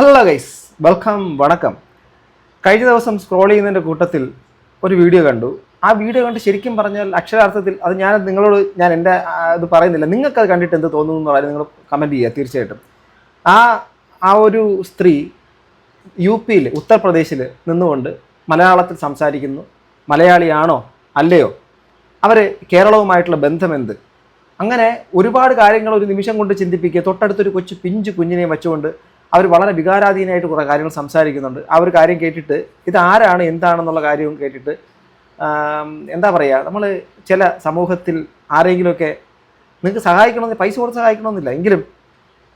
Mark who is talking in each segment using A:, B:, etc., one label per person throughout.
A: Hello guys, welcome, വണക്കം. കഴിഞ്ഞ ദിവസം സ്ക്രോൾ ചെയ്യുന്നതിൻ്റെ കൂട്ടത്തിൽ ഒരു വീഡിയോ കണ്ടു. ആ വീഡിയോ കണ്ട് ശരിക്കും പറഞ്ഞാൽ അക്ഷരാർത്ഥത്തിൽ അത് ഞാൻ എൻ്റെ ഇത് പറയുന്നില്ല, നിങ്ങൾക്കത് കണ്ടിട്ട് എന്ത് തോന്നുന്നു എന്നുള്ളത് നിങ്ങൾ കമൻറ്റ് ചെയ്യുക തീർച്ചയായിട്ടും. ആ ആ ഒരു സ്ത്രീ യു പിയിൽ ഉത്തർപ്രദേശിൽ നിന്നുകൊണ്ട് മലയാളത്തിൽ സംസാരിക്കുന്നു. മലയാളിയാണോ അല്ലയോ, അവർ കേരളവുമായിട്ടുള്ള ബന്ധമെന്ത്, അങ്ങനെ ഒരുപാട് കാര്യങ്ങൾ ഒരു നിമിഷം കൊണ്ട് ചിന്തിപ്പിക്കുക. തൊട്ടടുത്തൊരു കൊച്ചു പിഞ്ചു കുഞ്ഞിനെ വെച്ചുകൊണ്ട് അവർ വളരെ വികാരാധീനമായിട്ട് കുറേ കാര്യങ്ങൾ സംസാരിക്കുന്നുണ്ട്. ആ ഒരു കാര്യം കേട്ടിട്ട് ഇത് ആരാണ് എന്താണെന്നുള്ള കാര്യവും കേട്ടിട്ട് എന്താ പറയുക, നമ്മൾ ചില സമൂഹത്തിൽ ആരെങ്കിലുമൊക്കെ നിങ്ങൾക്ക് സഹായിക്കണമെന്ന് പൈസ കൊടുത്ത് സഹായിക്കണമെന്നില്ല, എങ്കിലും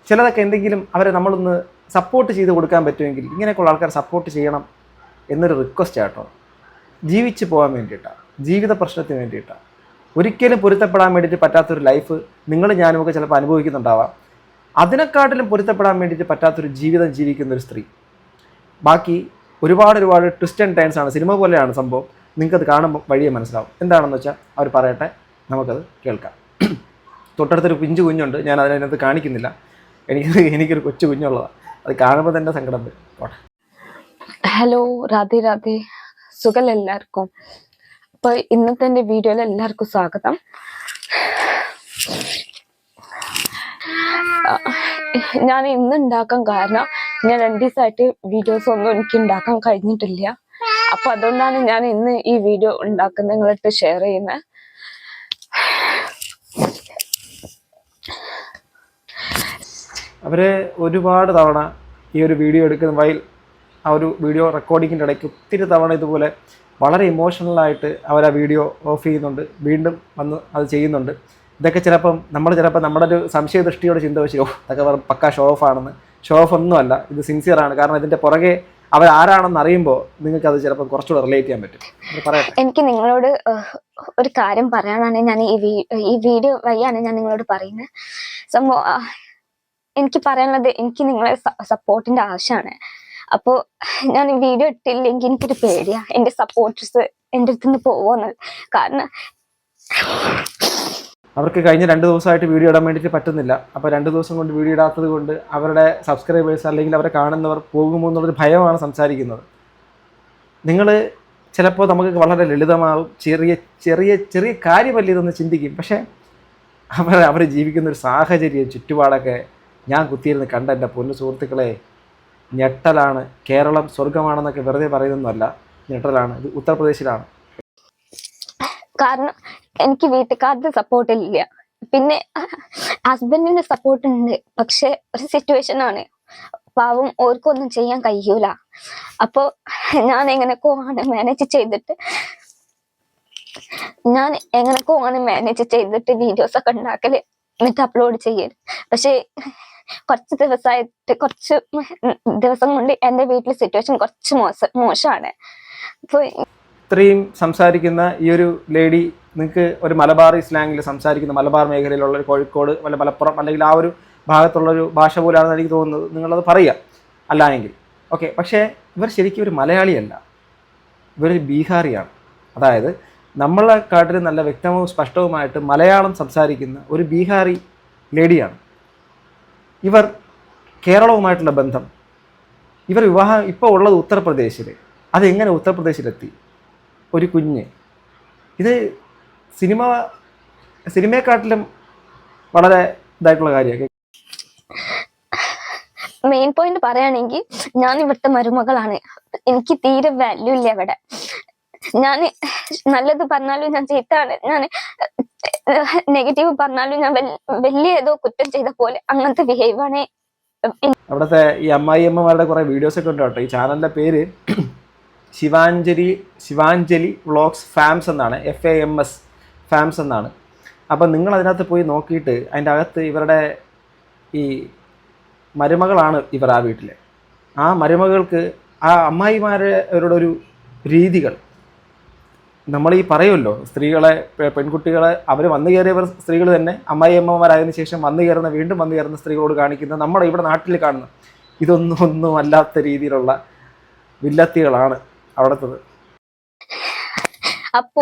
A: ചിലതൊക്കെ എന്തെങ്കിലും അവരെ നമ്മളൊന്ന് സപ്പോർട്ട് ചെയ്ത് കൊടുക്കാൻ പറ്റുമെങ്കിൽ ഇങ്ങനെയൊക്കെയുള്ള ആൾക്കാർ സപ്പോർട്ട് ചെയ്യണം എന്നൊരു റിക്വസ്റ്റ് ആട്ടോ. ജീവിച്ച് പോകാൻ വേണ്ടിയിട്ടാണ്, ജീവിത പ്രശ്നത്തിന് വേണ്ടിയിട്ടാണ്. ഒരിക്കലും പൊരുത്തപ്പെടാൻ വേണ്ടിയിട്ട് പറ്റാത്തൊരു ലൈഫ് നിങ്ങൾ ഞാനുമൊക്കെ ചിലപ്പോൾ അനുഭവിക്കുന്നുണ്ടാവാം. അതിനെക്കാട്ടിലും പൊരുത്തപ്പെടാൻ വേണ്ടിയിട്ട് പറ്റാത്തൊരു ജീവിതം ജീവിക്കുന്ന ഒരു സ്ത്രീ. ബാക്കി ഒരുപാട് ട്വിസ്റ്റ് ആൻഡ് ടേൺസ് ആണ്, സിനിമ പോലെയാണ് സംഭവം. നിങ്ങൾക്കത് കാണുമ്പോൾ വഴിയെ മനസ്സിലാവും. എന്താണെന്ന് വെച്ചാൽ അവർ പറയട്ടെ, നമുക്കത് കേൾക്കാം. തൊട്ടടുത്തൊരു പിഞ്ചു കുഞ്ഞുണ്ട്, ഞാൻ അതിനകത്ത് കാണിക്കുന്നില്ല. എനിക്കൊരു കൊച്ചു കുഞ്ഞുള്ളതാണ്, അത് കാണുമ്പോൾ തന്നെ സങ്കടം വരും.
B: ഹലോ, രാധേ രാധേ, സുഖം എല്ലാവർക്കും. അപ്പൊ ഇന്നത്തെ എൻ്റെ വീഡിയോയിൽ എല്ലാവർക്കും സ്വാഗതം. ഞാൻ ഇന്ന് ഉണ്ടാക്കാൻ കാരണം ഞാൻ 2 ദിവസമായിട്ട് വീഡിയോസ് ഒന്നും എനിക്ക് ഉണ്ടാക്കാൻ കഴിഞ്ഞിട്ടില്ല. അപ്പൊ അതുകൊണ്ടാണ് ഞാൻ ഇന്ന് ഈ വീഡിയോ ഉണ്ടാക്കുന്നത്, നിങ്ങളിട്ട് ഷെയർ ചെയ്യുന്നത്.
A: അവര് ഒരുപാട് തവണ ഈ ഒരു വീഡിയോ എടുക്കുന്ന ആ ഒരു വീഡിയോ റെക്കോർഡിങ്ങിൻ്റെ ഇടയ്ക്ക് ഒത്തിരി തവണ ഇതുപോലെ വളരെ ഇമോഷണലായിട്ട് അവർ ആ വീഡിയോ ഓഫ് ചെയ്യുന്നുണ്ട്, വീണ്ടും വന്ന് അത് ചെയ്യുന്നുണ്ട്. ഇതൊക്കെ ചിലപ്പം നമ്മുടെ ഒരു സംശയദൃഷ്ടിയോടെ ചിന്ത വെച്ച് അതൊക്കെ പക്കാ ഷോ ഓഫ് ആണെന്ന്. ഷോ ഓഫ് ഒന്നുമല്ല, ഇത് സിൻസിയറാണ്. കാരണം ഇതിൻ്റെ പുറകെ അവരാരാണെന്ന് അറിയുമ്പോൾ നിങ്ങൾക്ക് അത് ചിലപ്പോൾ കുറച്ചുകൂടെ റിലേറ്റ് ചെയ്യാൻ പറ്റും. പറയാം,
B: എനിക്ക് നിങ്ങളോട് ഒരു കാര്യം പറയാനാണ് ഞാൻ ഈ വീഡിയോ വഴിയാണ് ഞാൻ നിങ്ങളോട് പറയുന്നത്. സംഭവം എനിക്ക് പറയാനുള്ളത്, എനിക്ക് നിങ്ങളെ സപ്പോർട്ടിന്റെ ആവശ്യമാണ്. അപ്പോ ഞാൻ ഈ വീഡിയോ ഇട്ടില്ലെങ്കിൽ എനിക്കൊരു പേടിയാ, എന്റെ സപ്പോർട്ടേഴ്സ് എൻ്റെ അടുത്ത് നിന്ന് പോവുന്നത്. കാരണം
A: അവർക്ക് കഴിഞ്ഞ 2 ദിവസമായിട്ട് വീഡിയോ ഇടാൻ വേണ്ടിയിട്ട് പറ്റുന്നില്ല. അപ്പോൾ 2 ദിവസം കൊണ്ട് വീഡിയോ ഇടാത്തത് കൊണ്ട് അവരുടെ സബ്സ്ക്രൈബേഴ്സ് അല്ലെങ്കിൽ അവരെ കാണുന്നവർ പോകുമോ എന്നുള്ളൊരു ഭയമാണ് സംസാരിക്കുന്നത്. നിങ്ങൾ ചിലപ്പോൾ നമുക്ക് വളരെ ലളിതമാവും, ചെറിയ കാര്യമല്ല ഇതൊന്ന് ചിന്തിക്കും. പക്ഷേ അവർ ജീവിക്കുന്നൊരു സാഹചര്യം, ചുറ്റുപാടൊക്കെ ഞാൻ കുത്തിയിരുന്ന് കണ്ട എൻ്റെ പൊന്നു സുഹൃത്തുക്കളെ, ഞെട്ടലാണ്. കേരളം സ്വർഗമാണെന്നൊക്കെ വെറുതെ പറയുന്നൊന്നുമല്ല, ഞെട്ടലാണ്. ഇത് ഉത്തർപ്രദേശിലാണ്.
B: കാരണം എനിക്ക് വീട്ടുകാരുടെ സപ്പോർട്ടില്ല, പിന്നെ ഹസ്ബൻഡിന്റെ സപ്പോർട്ട് ഉണ്ട്. പക്ഷെ ഒരു സിറ്റുവേഷൻ ആണ്, പാവം ഓർക്കൊന്നും ചെയ്യാൻ കഴിയൂല. അപ്പൊ ഞാൻ എങ്ങനെയൊക്കെ മാനേജ് ചെയ്തിട്ട് വീഡിയോസ് ഒക്കെ ഉണ്ടാക്കല്, എന്നിട്ട് അപ്ലോഡ് ചെയ്യല്. പക്ഷെ കുറച്ച് ദിവസം കൊണ്ട് എൻ്റെ വീട്ടിലെ സിറ്റുവേഷൻ കുറച്ച് മോശമാണ്. അപ്പൊ
A: ഇത്രയും സംസാരിക്കുന്ന ഈ ഒരു ലേഡി നിങ്ങൾക്ക് ഒരു മലബാറി സ്ലാങ്ങിൽ സംസാരിക്കുന്ന, മലബാർ മേഖലയിലുള്ള ഒരു കോഴിക്കോട് അല്ല മലപ്പുറം അല്ലെങ്കിൽ ആ ഒരു ഭാഗത്തുള്ളൊരു ഭാഷ പോലാണെന്ന് എനിക്ക് തോന്നുന്നത്. നിങ്ങളത് പറയുക അല്ല എങ്കിൽ ഓക്കെ. പക്ഷേ ഇവർ ശരിക്കും ഒരു മലയാളിയല്ല, ഇവരൊരു ബീഹാറിയാണ്. അതായത് നമ്മളെക്കാട്ടിലും നല്ല വ്യക്തവും സ്പഷ്ടവുമായിട്ട് മലയാളം സംസാരിക്കുന്ന ഒരു ബീഹാറി ലേഡിയാണ്. ഇവർ കേരളവുമായിട്ടുള്ള ബന്ധം, ഇവർ വിവാഹം ഇപ്പോൾ ഉള്ളത് ഉത്തർപ്രദേശിൽ. അതെങ്ങനെ ഉത്തർപ്രദേശിലെത്തി? ഒരു കുഞ്ഞ്. ഇത് സിനിമയെക്കാട്ടിലും വളരെ ഇതായിട്ടുള്ള കാര്യമാണ്.
B: മെയിൻ പോയിന്റ് പറയുകയാണെങ്കിൽ, ഞാൻ ഇവിടുത്തെ മരുമകളാണ്. എനിക്ക് തീരെ വാല്യൂ ഇല്ല ഇവിടെ. ഞാൻ നല്ലത് പറഞ്ഞാലും ഞാൻ ചീത്താണ്, ഞാൻ നെഗറ്റീവ് പറഞ്ഞാലും ഞാൻ വലിയ ഏതോ കുറ്റം ചെയ്ത പോലെ അങ്ങനത്തെ ബിഹേവാണ്.
A: അവിടുത്തെ ഈ അമ്മായിയമ്മമാരുടെ കുറേ വീഡിയോസൊക്കെ ഉണ്ട് കേട്ടോ. ഈ ചാനലിൻ്റെ പേര് ശിവാഞ്ജലി വ്ളോഗ്സ് ഫാംസ് എന്നാണ്, FAMS ഫാംസ് എന്നാണ്. അപ്പം നിങ്ങൾ അതിനകത്ത് പോയി നോക്കിയിട്ട് അതിൻ്റെ അകത്ത് ഇവരുടെ ഈ മരുമകളാണ് ഇവർ. ആ വീട്ടിൽ ആ മരുമകൾക്ക് ആ അമ്മായിമാരോടൊരു രീതികൾ നമ്മൾ ഈ പറയുമല്ലോ, പെൺകുട്ടികളെ അവർ വന്നു കയറിയവർ സ്ത്രീകൾ തന്നെ അമ്മായിയമ്മമാരായതിനു ശേഷം വീണ്ടും വന്നു കയറുന്ന സ്ത്രീകളോട് കാണിക്കുന്ന, നമ്മുടെ ഇവിടെ നാട്ടിൽ കാണുന്ന ഒന്നും അല്ലാത്ത രീതിയിലുള്ള വില്ലത്തികളാണ് അവിടുത്തത്.
B: അപ്പോ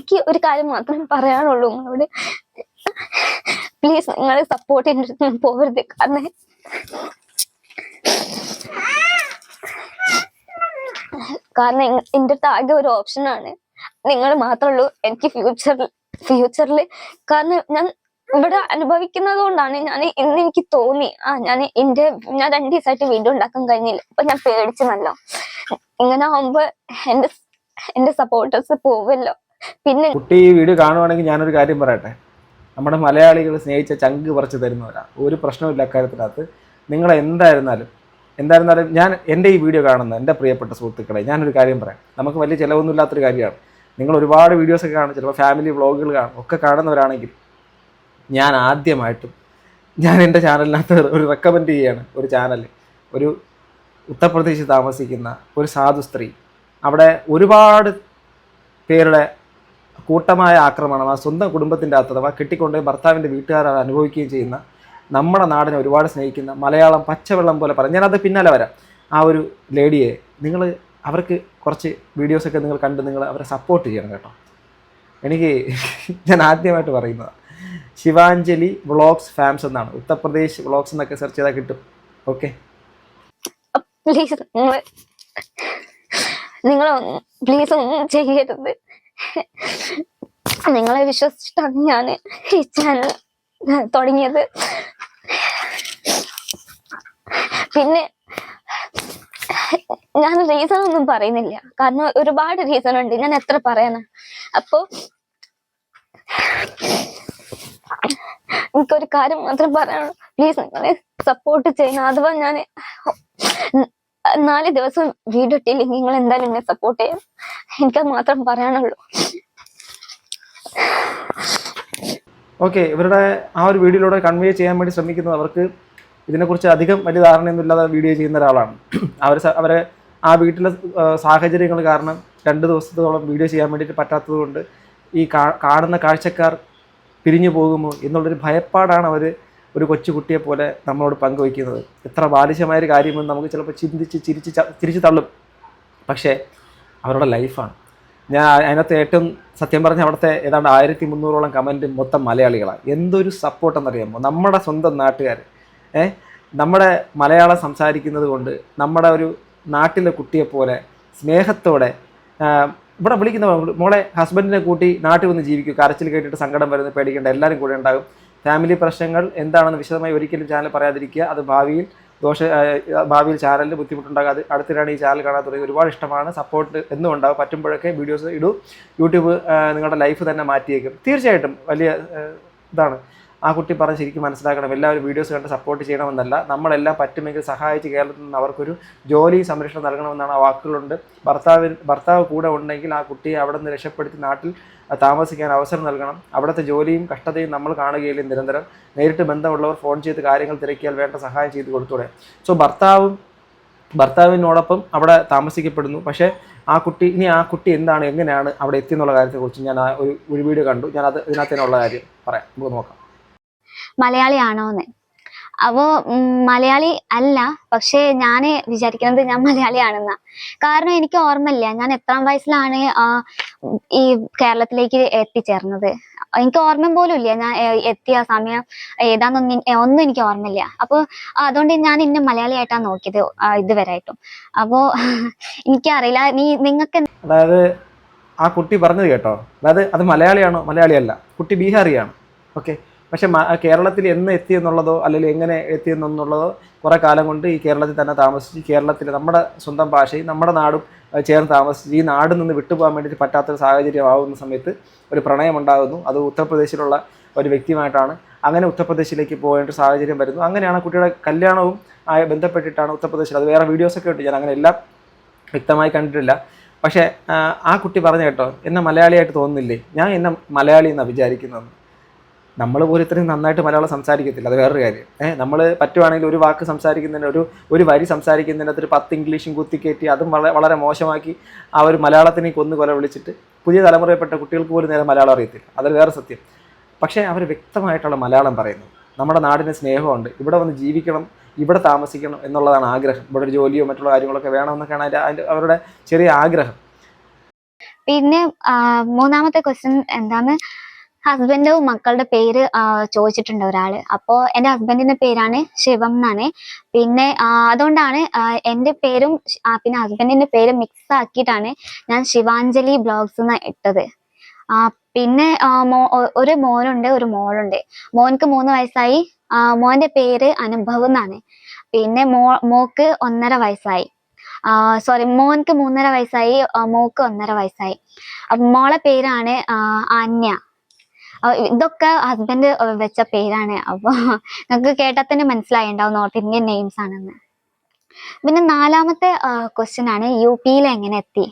B: എനിക്ക് ഒരു കാര്യം മാത്രമേ പറയാനുള്ളൂ നിങ്ങളോട്. പ്ലീസ് നിങ്ങൾ സപ്പോർട്ട് ചെയ്തിട്ട് പോകരുത്. കാരണം എൻ്റെ അടുത്ത് ആകെ ഒരു ഓപ്ഷനാണ് നിങ്ങൾ മാത്രമേ ഉള്ളൂ എനിക്ക് ഫ്യൂച്ചറിൽ. കാരണം ഞാൻ ഇവിടെ അനുഭവിക്കുന്നത് കൊണ്ടാണ് ഇന്ന് എനിക്ക് തോന്നി ഞാൻ 2 ദിവസമായിട്ട് വീഡിയോ ഉണ്ടാക്കാൻ കഴിഞ്ഞില്ല. അപ്പൊ ഞാൻ പേടിച്ചു നല്ല. ഇങ്ങനെ ആവുമ്പോ എന്റെ സപ്പോർട്ടേഴ്സ് പോവല്ലോ. പിന്നെ
A: കുട്ടി ഈ വീഡിയോ കാണുവാണെങ്കിൽ ഞാനൊരു കാര്യം പറയട്ടെ, നമ്മുടെ മലയാളികൾ സ്നേഹിച്ച ചങ്ക് പറിച്ച് തരുന്നവരാണ്, ഒരു പ്രശ്നമില്ല അക്കാര്യത്തിനകത്ത്. നിങ്ങൾ എന്തായിരുന്നാലും ഞാൻ എൻ്റെ ഈ വീഡിയോ കാണുന്ന എൻ്റെ പ്രിയപ്പെട്ട സുഹൃത്തുക്കളെ ഞാനൊരു കാര്യം പറയാം. നമുക്ക് വലിയ ചിലവൊന്നും ഇല്ലാത്തൊരു കാര്യമാണ്. നിങ്ങൾ ഒരുപാട് വീഡിയോസൊക്കെ കാണും, ചിലപ്പോൾ ഫാമിലി വ്ളോഗുകൾ കാണും, ഒക്കെ കാണുന്നവരാണെങ്കിൽ ഞാൻ ആദ്യമായിട്ടും എൻ്റെ ചാനലിനകത്ത് ഒരു റെക്കമെൻഡ് ചെയ്യുകയാണ്. ഒരു ചാനൽ, ഒരു ഉത്തർപ്രദേശിൽ താമസിക്കുന്ന ഒരു സാധു സ്ത്രീ, അവിടെ ഒരുപാട് പേരുടെ കൂട്ടമായ ആക്രമണം ആ സ്വന്തം കുടുംബത്തിൻ്റെ അകത്ത് അഥവാ കെട്ടിക്കൊണ്ടുപോയി ഭർത്താവിൻ്റെ വീട്ടുകാരെ അനുഭവിക്കുകയും ചെയ്യുന്ന, നമ്മുടെ നാടിനെ ഒരുപാട് സ്നേഹിക്കുന്ന, മലയാളം പച്ചവെള്ളം പോലെ പറയും. ഞാനത് പിന്നാലെ വരാം. ആ ഒരു ലേഡിയെ നിങ്ങൾ അവർക്ക് കുറച്ച് വീഡിയോസൊക്കെ നിങ്ങൾ കണ്ട് നിങ്ങൾ അവരെ സപ്പോർട്ട് ചെയ്യണം കേട്ടോ. ഞാൻ ആദ്യമായിട്ട് പറയുന്നതാണ്. ശിവാഞ്ജലി വ്ളോഗ്സ് ഫാംസ് എന്നാണ്, ഉത്തർപ്രദേശ് വ്ളോഗ്സ് എന്നൊക്കെ സെർച്ച് ചെയ്താൽ കിട്ടും. ഓക്കെ,
B: പ്ലീസ് പ്ലീസ് ഒന്നും ചെയ്യരുത്. നിങ്ങളെ വിശ്വസിച്ചിട്ടാണ് ഞാൻ ഈ ചാനൽ തുടങ്ങിയത്. പിന്നെ ഞാൻ റീസൺ ഒന്നും പറയുന്നില്ല, കാരണം ഒരുപാട് റീസൺ ഉണ്ട്. ഞാൻ എത്ര പറയാനാ? അപ്പോ എനിക്കൊരു കാര്യം മാത്രം പറയാനുള്ളൂ, പ്ലീസ് നിങ്ങളെ സപ്പോർട്ട് ചെയ്യണം. അഥവാ ഞാൻ 4 ദിവസം വീഡിയോ ഇട്ടില്ലെങ്കിൽ നിങ്ങൾ എന്തായാലും എന്നെ സപ്പോർട്ട് ചെയ്യാം. എനിക്കത് മാത്രം പറയാനുള്ളൂ.
A: ഓക്കെ, ഇവരുടെ ആ ഒരു വീഡിയോയിലൂടെ കൺവേ ചെയ്യാൻ വേണ്ടി ശ്രമിക്കുന്നത് അവർക്ക് ഇതിനെക്കുറിച്ച് അധികം വലിയ ധാരണയൊന്നും ഇല്ലാതെ വീഡിയോ ചെയ്യുന്ന ഒരാളാണ്. അവരെ ആ വീട്ടിലെ സാഹചര്യങ്ങൾ കാരണം 2 ദിവസത്തോളം വീഡിയോ ചെയ്യാൻ വേണ്ടിയിട്ട് പറ്റാത്തത് കൊണ്ട് ഈ കാണുന്ന കാഴ്ചക്കാർ പിരിഞ്ഞു പോകുമോ എന്നുള്ളൊരു ഭയപ്പാടാണ് അവർ ഒരു കൊച്ചുകുട്ടിയെ പോലെ നമ്മളോട് പങ്കുവയ്ക്കുന്നത്. എത്ര ബാലിശമായൊരു കാര്യമെന്ന് നമുക്ക് ചിലപ്പോൾ ചിരിച്ച് തള്ളും, പക്ഷേ അവരുടെ ലൈഫാണ്. ഞാൻ അതിനകത്ത് ഏറ്റവും സത്യം പറഞ്ഞ അവിടുത്തെ ഏതാണ്ട് 1300ഓളം കമൻറ്റ് മൊത്തം മലയാളികളാണ്. എന്തൊരു സപ്പോർട്ടെന്നറിയാമോ? നമ്മുടെ സ്വന്തം നാട്ടുകാർ നമ്മുടെ മലയാളം സംസാരിക്കുന്നത് കൊണ്ട് നമ്മുടെ ഒരു നാട്ടിലെ കുട്ടിയെപ്പോലെ സ്നേഹത്തോടെ ഇവിടെ വിളിക്കുന്ന മോളെ ഹസ്ബൻഡിനെ കൂട്ടി നാട്ടിൽ വന്ന് ജീവിക്കും, കരച്ചിൽ കേട്ടിട്ട് സങ്കടം വരുന്നത് പേടിക്കേണ്ട, എല്ലാവരും കൂടെ ഉണ്ടാകും. ഫാമിലി പ്രശ്നങ്ങൾ എന്താണെന്ന് വിശദമായി ഒരിക്കലും ചാനൽ പറയാതിരിക്കുക. അത് ഭാവിയിൽ ചാനലിൽ ബുദ്ധിമുട്ടുണ്ടാകാതെ. അടുത്തിടെയാണ് ഈ ചാനൽ കാണാൻ തുടങ്ങി. ഒരുപാട് ഇഷ്ടമാണ്, സപ്പോർട്ട് എന്നും ഉണ്ടാകും. പറ്റുമ്പോഴൊക്കെ വീഡിയോസ് ഇടൂ. യൂട്യൂബ് നിങ്ങളുടെ ലൈഫ് തന്നെ മാറ്റിയേക്കും തീർച്ചയായിട്ടും. വലിയ ഇതാണ് ആ കുട്ടി പറഞ്ഞ് ശരിക്കും മനസ്സിലാക്കണം. എല്ലാവരും വീഡിയോസ് കണ്ട് സപ്പോർട്ട് ചെയ്യണമെന്നല്ല, നമ്മളെല്ലാം പറ്റുമെങ്കിൽ സഹായിച്ച് കേരളത്തിൽ നിന്ന് അവർക്കൊരു ജോലി സംരക്ഷണം നൽകണമെന്നാണ് ആ വാക്കുകളുണ്ട്. ഭർത്താവ് കൂടെ ഉണ്ടെങ്കിൽ ആ കുട്ടിയെ അവിടെ നിന്ന് രക്ഷപ്പെടുത്തി നാട്ടിൽ താമസിക്കാൻ അവസരം നൽകണം. അവിടുത്തെ ജോലിയും കഷ്ടതയും നമ്മൾ കാണുകയില്ല നിരന്തരം. നേരിട്ട് ബന്ധമുള്ളവർ ഫോൺ ചെയ്ത് കാര്യങ്ങൾ തിരക്കിയാൽ വേണ്ട സഹായം ചെയ്ത് കൊടുത്തൂടെ. സോ ഭർത്താവിനോടൊപ്പം അവിടെ താമസിക്കപ്പെടുന്നു. പക്ഷേ ആ കുട്ടി എന്താണ്, എങ്ങനെയാണ് അവിടെ എത്തിയെന്നുള്ള കാര്യത്തെക്കുറിച്ച് ഞാൻ ഒരു വീഡിയോ കണ്ടു. ഞാനത് ഇതിനകത്തേനുള്ള കാര്യം പറയാം, നമുക്ക് നോക്കാം.
B: മലയാളിയാണോന്ന്. അപ്പോ മലയാളി അല്ല, പക്ഷെ ഞാൻ വിചാരിക്കുന്നത് ഞാൻ മലയാളിയാണെന്നാ. കാരണം എനിക്ക് ഓർമ്മയില്ല ഞാൻ എത്രാം വയസ്സിലാണ് ഈ കേരളത്തിലേക്ക് എത്തിച്ചേർന്നത്. എനിക്ക് ഓർമ്മ പോലും ഇല്ല ഞാൻ എത്തിയ സമയം ഒന്നും എനിക്ക് ഓർമ്മയില്ല. അപ്പോൾ അതുകൊണ്ട് ഞാൻ ഇന്നെ മലയാളിയായിട്ടാണ് നോക്കിയത് ഇതുവരെയായിട്ടും. അപ്പോൾ എനിക്കറിയില്ല നിങ്ങൾക്ക്
A: അതായത് ആ കുട്ടി പറഞ്ഞത് കേട്ടോ. അതായത് അത് മലയാളിയാണോ? മലയാളിയല്ല, കുട്ടി ബീഹാറിയാണ്. ഓക്കെ, പക്ഷെ കേരളത്തിൽ എന്ന് എത്തിയെന്നുള്ളതോ അല്ലെങ്കിൽ എങ്ങനെ എത്തിയെന്നുള്ളതോ കുറേ കാലം കൊണ്ട് ഈ കേരളത്തിൽ തന്നെ താമസിച്ച് കേരളത്തിൽ നമ്മുടെ സ്വന്തം ഭാഷയും നമ്മുടെ നാടും ചേർന്ന് താമസിച്ച് ഈ നാടിൽ നിന്ന് വിട്ടുപോകാൻ വേണ്ടിയിട്ട് പറ്റാത്തൊരു സാഹചര്യമാകുന്ന സമയത്ത് ഒരു പ്രണയം ഉണ്ടാകുന്നു. അത് ഉത്തർപ്രദേശിലുള്ള ഒരു വ്യക്തിയുമായിട്ടാണ്. അങ്ങനെ ഉത്തർപ്രദേശിലേക്ക് പോകേണ്ട സാഹചര്യം വരുന്നു. അങ്ങനെയാണ് കുട്ടിയുടെ കല്യാണവും ബന്ധപ്പെട്ടിട്ടാണ് ഉത്തർപ്രദേശിൽ. അത് വേറെ വീഡിയോസൊക്കെ ഉണ്ട്, ഞാൻ അങ്ങനെ എല്ലാം വ്യക്തമായി കണ്ടിട്ടില്ല. പക്ഷേ ആ കുട്ടി പറഞ്ഞു കേട്ടോ, എന്നെ മലയാളിയായിട്ട് തോന്നുന്നില്ലേ? ഞാൻ എന്നെ മലയാളി എന്നാണ് വിചാരിക്കുന്നത്. നമ്മൾ പോലും ഇത്രയും നന്നായിട്ട് മലയാളം സംസാരിക്കത്തില്ല, അത് വേറൊരു കാര്യം. നമ്മൾ പറ്റുവാണെങ്കിൽ ഒരു വാക്ക് സംസാരിക്കുന്നതിന് ഒരു വരി സംസാരിക്കുന്നതിനകത്ത് ഒരു 10 ഇംഗ്ലീഷും കുത്തിക്കയറ്റി അതും വളരെ മോശമാക്കി ആ ഒരു മലയാളത്തിനെ കൊല വിളിച്ചിട്ട് പുതിയ തലമുറയിൽപ്പെട്ട കുട്ടികൾക്ക് പോലും നേരെ മലയാളം അറിയത്തില്ല, അതൊരു വേറെ സത്യം. പക്ഷേ അവർ വ്യക്തമായിട്ടുള്ള മലയാളം പറയുന്നു. നമ്മുടെ നാടിന് സ്നേഹമുണ്ട്, ഇവിടെ വന്ന് ജീവിക്കണം, ഇവിടെ താമസിക്കണം എന്നുള്ളതാണ് ആഗ്രഹം. ഇവിടെ ഒരു ജോലിയോ മറ്റുള്ള കാര്യങ്ങളൊക്കെ വേണമെന്നൊക്കെയാണ് അവരുടെ ചെറിയ ആഗ്രഹം.
B: പിന്നെ മൂന്നാമത്തെ ക്വസ്റ്റ്യൻ എന്താണ്, ഹസ്ബൻഡും മക്കളുടെ പേര് ചോദിച്ചിട്ടുണ്ട് ഒരാള്. അപ്പോ എന്റെ ഹസ്ബൻഡിന്റെ പേരാണ് ശിവം എന്നാണ്. പിന്നെ അതുകൊണ്ടാണ് എന്റെ പേരും പിന്നെ ഹസ്ബൻഡിന്റെ പേരും മിക്സ് ആക്കിയിട്ടാണ് ഞാൻ ശിവാഞ്ജലി ബ്ലോഗ്സ് എന്ന് ഇട്ടത്. പിന്നെ ഒരു മോനുണ്ട്, ഒരു മോളുണ്ട്. മോൻക്ക് 3 വയസ്സായി. മോന്റെ പേര് അനുഭവ് എന്നാണ്. പിന്നെ മോക്ക് 1.5 വയസ്സായി. സോറി, മോൻക്ക് 3.5 വയസ്സായി, മോക്ക് 1.5 വയസ്സായി. മോളെ പേരാണ് അന്യ. ഇതൊക്കെ ഹസ്ബൻഡ് വെച്ച പേരാണ്. അപ്പൊ നിങ്ങൾക്ക് കേട്ടാൽ തന്നെ മനസ്സിലായിണ്ടാവും നോർത്ത് ഇന്ത്യൻ നെയിംസ് ആണെന്ന്. പിന്നെ 4ാമത്തെ ക്വസ്റ്റ്യൻ ആണ് UP-യിൽ എങ്ങനെ എത്തി.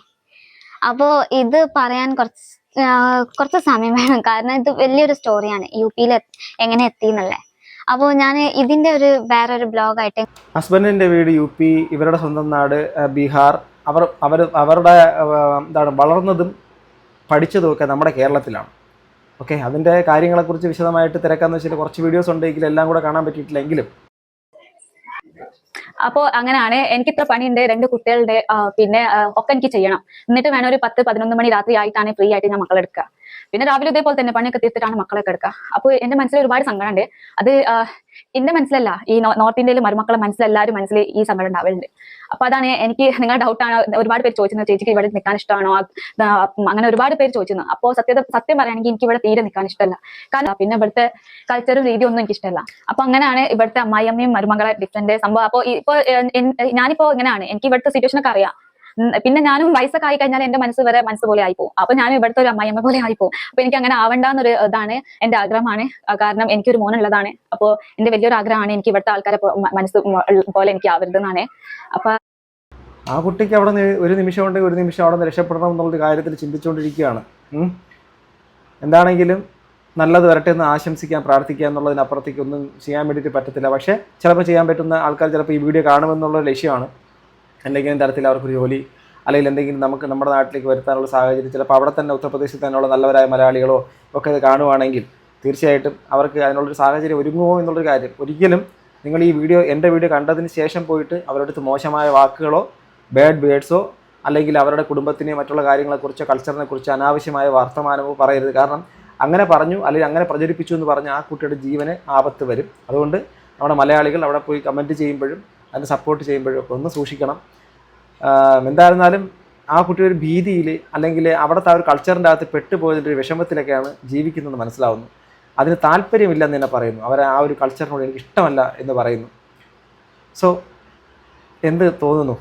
B: അപ്പോ ഇത് പറയാൻ കുറച്ച് സമയം വേണം, കാരണം ഇത് വലിയൊരു സ്റ്റോറിയാണ് UP-യിൽ എങ്ങനെ എത്തി എന്നുള്ളത്. അപ്പോൾ ഞാൻ ഇതിന്റെ വേറൊരു ബ്ലോഗായിട്ട്.
A: ഹസ്ബൻഡിന്റെ വീട് UP, ഇവരുടെ സ്വന്തം നാട് ബീഹാർ. അവരുടെ എന്താണ് വളർന്നതും പഠിച്ചതും ഒക്കെ നമ്മുടെ കേരളത്തിലാണ്. ഓക്കെ, അതിൻ്റെ കാര്യങ്ങളെക്കുറിച്ച് വിശദമായിട്ട് തിരക്കാന്ന് വെച്ചിട്ട് കുറച്ച് വീഡിയോസ് ഉണ്ടെങ്കിലും എല്ലാം കൂടെ കാണാൻ പറ്റിയിട്ടില്ലെങ്കിലും.
C: അപ്പോൾ അങ്ങനെയാണ്. എനിക്ക് ഇത്ര പണിയുണ്ട്, 2 കുട്ടികളുടെ, പിന്നെ ഒക്കെ എനിക്ക് ചെയ്യണം. എന്നിട്ട് വേണം ഒരു 10-11 മണി രാത്രി ആയിട്ടാണ് ഫ്രീ ആയിട്ട് ഞാൻ മക്കളെ എടുക്കുക. പിന്നെ രാവിലെ ഇതേപോലെ തന്നെ പണിയൊക്കെ തീർത്തിട്ടാണ് മക്കളൊക്കെ എടുക്കുക. അപ്പോൾ എന്റെ മനസ്സിൽ ഒരുപാട് സങ്കടമുണ്ട്. അത് എന്റെ മനസ്സിലല്ല, ഈ നോർത്ത് ഇന്ത്യയിൽ മരുമക്കളെ മനസ്സിലെല്ലാവരും മനസ്സിൽ ഈ സങ്കടം ഉണ്ടാവലുണ്ട്. അപ്പൊ അതാണ് എനിക്ക് നിങ്ങളുടെ ഡൗട്ടാണ്. ഒരുപാട് പേര് ചോദിച്ചിരുന്നു, ചേച്ചിക്ക് ഇവിടെ നിൽക്കാൻ ഇഷ്ടമാണോ, അങ്ങനെ ഒരുപാട് പേര് ചോദിച്ചിരുന്നു. അപ്പോൾ സത്യം പറയുകയാണെങ്കിൽ എനിക്ക് ഇവിടെ തീരെ നിൽക്കാൻ ഇഷ്ടമല്ല. കാരണം പിന്നെ ഇവിടുത്തെ കൾച്ചറും രീതിയും ഒന്നും എനിക്ക് ഇഷ്ടമല്ല. അപ്പൊ അങ്ങനെയാണ് ഇവിടുത്തെ അമ്മായിയമ്മയും മരുമകളെ ഡിഫറെന്റ് സംഭവം. അപ്പോൾ ഞാനിപ്പോ ഇങ്ങനെയാണ്, എനിക്ക് ഇവിടുത്തെ സിറ്റുവേഷൻ ഒക്കെ അറിയാം. പിന്നെ ഞാനും വയസ്സൊക്കെ ആയി കഴിഞ്ഞാൽ എന്റെ മനസ്സ് പോലെ ആയിപ്പോവും. അപ്പൊ ഞാനും ഇവിടുത്തെ ഒരു അമ്മായിയമ്മ പോലെ ആയിപ്പോവും. അപ്പൊ എനിക്ക് അങ്ങനെ ആവണ്ടെന്നൊരു ഇതാണ് എന്റെ ആഗ്രഹമാണ്. കാരണം എനിക്കൊരു മോനുള്ളതാണ്. അപ്പോൾ എന്റെ വലിയൊരു ആഗ്രഹമാണ് എനിക്ക് ഇവിടുത്തെ ആൾക്കാരെ മനസ്സ് പോലെ എനിക്ക് ആവരുതെന്നാണ്. അപ്പൊ
A: ആ കുട്ടിക്ക് അവിടെ ഒരു നിമിഷം ഉണ്ടെങ്കിൽ ഒരു നിമിഷം അവിടെ നിന്ന് രക്ഷപ്പെടണം എന്നുള്ളൊരു കാര്യത്തിൽ ചിന്തിച്ചുകൊണ്ടിരിക്കുകയാണ്. എന്താണെങ്കിലും നല്ലത് വരട്ടെ എന്ന് ആശംസിക്കാൻ, പ്രാർത്ഥിക്കുക എന്നുള്ളതിനപ്പുറത്തേക്ക് ഒന്നും ചെയ്യാൻ വേണ്ടിയിട്ട് പറ്റത്തില്ല. പക്ഷേ ചിലപ്പോൾ ചെയ്യാൻ പറ്റുന്ന ആൾക്കാർ ചിലപ്പോൾ ഈ വീഡിയോ കാണുമെന്നുള്ളൊരു ലക്ഷ്യമാണ്. എന്തെങ്കിലും തരത്തിൽ അവർക്കൊരു ജോലി അല്ലെങ്കിൽ എന്തെങ്കിലും നമുക്ക് നമ്മുടെ നാട്ടിലേക്ക് വരുത്താനുള്ള സാഹചര്യം, ചിലപ്പോൾ അവിടെ തന്നെ ഉത്തർപ്രദേശിൽ തന്നെയുള്ള നല്ലവരായ മലയാളികളോ ഒക്കെ ഇത് കാണുവാണെങ്കിൽ തീർച്ചയായിട്ടും അവർക്ക് അതിനുള്ളൊരു സാഹചര്യം ഒരുങ്ങുമോ എന്നുള്ളൊരു കാര്യം. ഒരിക്കലും നിങ്ങൾ ഈ വീഡിയോ, എൻ്റെ വീഡിയോ കണ്ടതിന് ശേഷം പോയിട്ട് അവരുടെ അടുത്ത് മോശമായ വാക്കുകളോ ബാഡ് വേർഡ്സോ അല്ലെങ്കിൽ അവരുടെ കുടുംബത്തിനെയോ മറ്റുള്ള കാര്യങ്ങളെക്കുറിച്ചോ കൾച്ചറിനെക്കുറിച്ചോ അനാവശ്യമായ വർത്തമാനമോ പറയരുത്. കാരണം അങ്ങനെ പറഞ്ഞു അല്ലെങ്കിൽ അങ്ങനെ പ്രചരിപ്പിച്ചു എന്ന് പറഞ്ഞാൽ ആ കുട്ടിയുടെ ജീവന് ആപത്ത് വരും. അതുകൊണ്ട് നമ്മുടെ മലയാളികൾ അവിടെ പോയി കമൻറ്റ് ചെയ്യുമ്പോഴും അതിന് സപ്പോർട്ട് ചെയ്യുമ്പോഴും ഒക്കെ ഒന്ന് സൂക്ഷിക്കണം. എന്തായിരുന്നാലും ആ കുട്ടി ഒരു ഭീതിയിൽ അല്ലെങ്കിൽ അവിടുത്തെ ആ ഒരു കൾച്ചറിൻ്റെ അകത്ത് പെട്ടുപോയതിൻ്റെ ഒരു വിഷമത്തിലൊക്കെയാണ് ജീവിക്കുന്നത് മനസ്സിലാവുന്നു. അതിന് താല്പര്യമില്ലെന്ന് തന്നെ പറയുന്നു. അവർ ആ ഒരു കൾച്ചറിനോട് എനിക്ക് ഇഷ്ടമല്ല എന്ന് പറയുന്നു. സോ എന്ത് തോന്നുന്നു?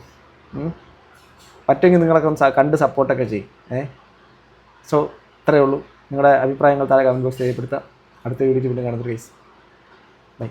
A: പറ്റുമെങ്കിൽ നിങ്ങളൊക്കെ ഒന്ന് കണ്ട് സപ്പോർട്ടൊക്കെ ചെയ്യും. സോ ഇത്രയേ ഉള്ളൂ. നിങ്ങളുടെ അഭിപ്രായങ്ങൾ താഴെ കമൻറ്റ് ബോക്സിൽ രേഖപ്പെടുത്തുക. അടുത്ത വീഡിയോയിൽ വീണ്ടും കാണുന്ന കേസ്. ബൈ.